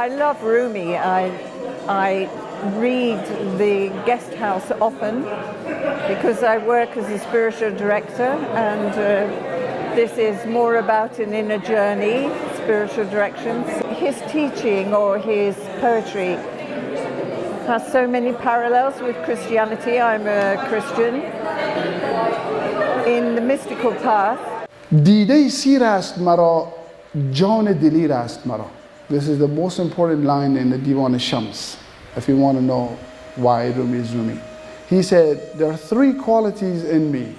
I love Rumi. I read the guest house often because I work as a spiritual director, and this is more about an inner journey, spiritual directions. His teaching or his poetry has so many parallels with Christianity. I'm a Christian. In the mystical path. دیده سیر است مرا جان دلیر است مرا. This is the most important line in the Diwan Shams, if you want to know why Rumi is Rumi. He said, there are three qualities in me.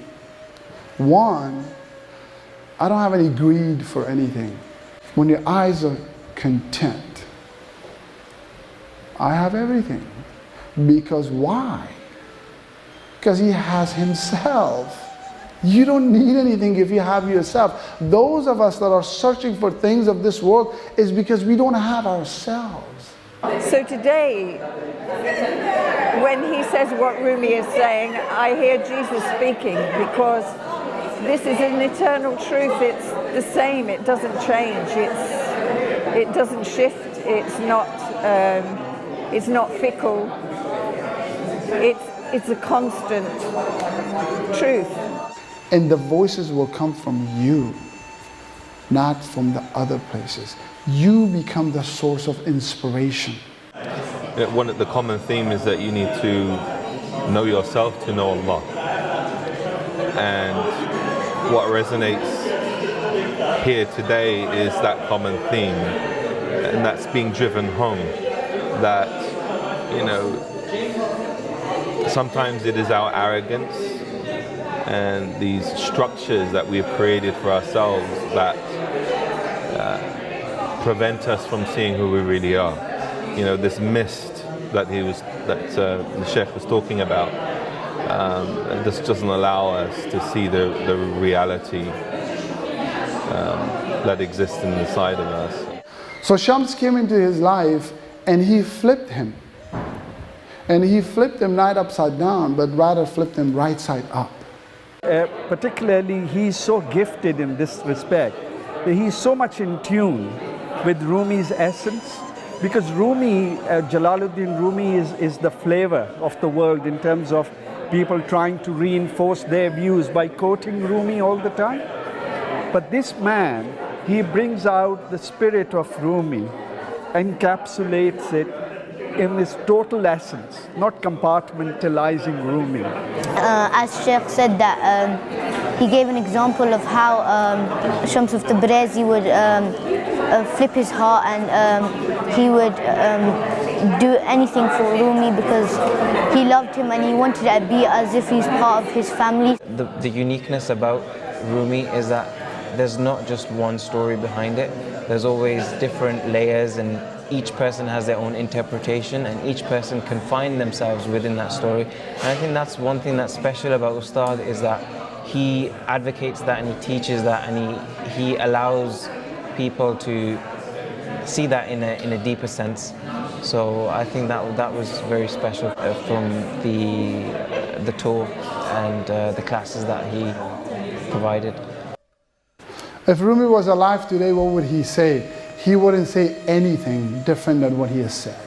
One, I don't have any greed for anything. When your eyes are content, I have everything. Because why? Because he has himself. You don't need anything if you have yourself. Those of us that are searching for things of this world is because we don't have ourselves. So today, when he says what Rumi is saying, I hear Jesus speaking, because this is an eternal truth. It's the same. It doesn't change. It doesn't shift. It's not fickle. It's a constant truth. And the voices will come from you, not from the other places. You become the source of inspiration. One of the common theme is that you need to know yourself to know Allah. And what resonates here today is that common theme, and that's being driven home. That, you know, sometimes it is our arrogance and these structures that we've created for ourselves that prevent us from seeing who we really are. You know, this mist that the Sheikh was talking about, this doesn't allow us to see the reality that exists inside of us. So Shams came into his life and he flipped him. And he flipped him not upside down, but rather flipped him right side up. Particularly, he's so gifted in this respect. He's so much in tune with Rumi's essence, because Rumi, Jalaluddin Rumi is the flavor of the world in terms of people trying to reinforce their views by quoting Rumi all the time. But this man, he brings out the spirit of Rumi, encapsulates it in this total essence, not compartmentalizing Rumi. As Sheikh said that he gave an example of how Shams of Tabrizi would flip his heart, and he would do anything for Rumi because he loved him and he wanted to be as if he's part of his family. The uniqueness about Rumi is that there's not just one story behind it. There's always different layers, and each person has their own interpretation, and each person can find themselves within that story. And I think that's one thing that's special about Ustadh, is that he advocates that and he teaches that, and he allows people to see that in a deeper sense. So I think that was very special from the tour and the classes that he provided. If Rumi was alive today, what would he say? He wouldn't say anything different than what he has said.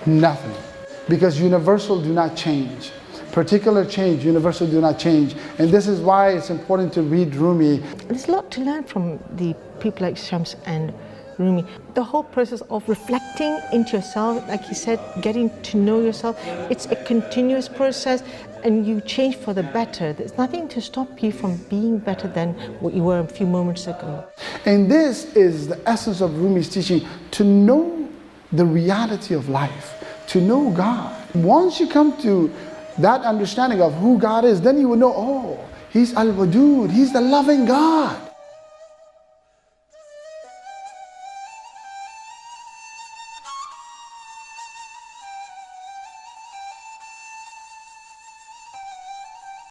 Nothing. Because universal do not change. Particular change, universal do not change. And this is why it's important to read Rumi. There's a lot to learn from the people like Shams and Rumi. The whole process of reflecting into yourself, like he said, getting to know yourself, it's a continuous process, and you change for the better. There's nothing to stop you from being better than what you were a few moments ago. And this is the essence of Rumi's teaching, to know the reality of life, to know God. Once you come to that understanding of who God is, then you will know, oh, He's Al-Wadud, He's the loving God.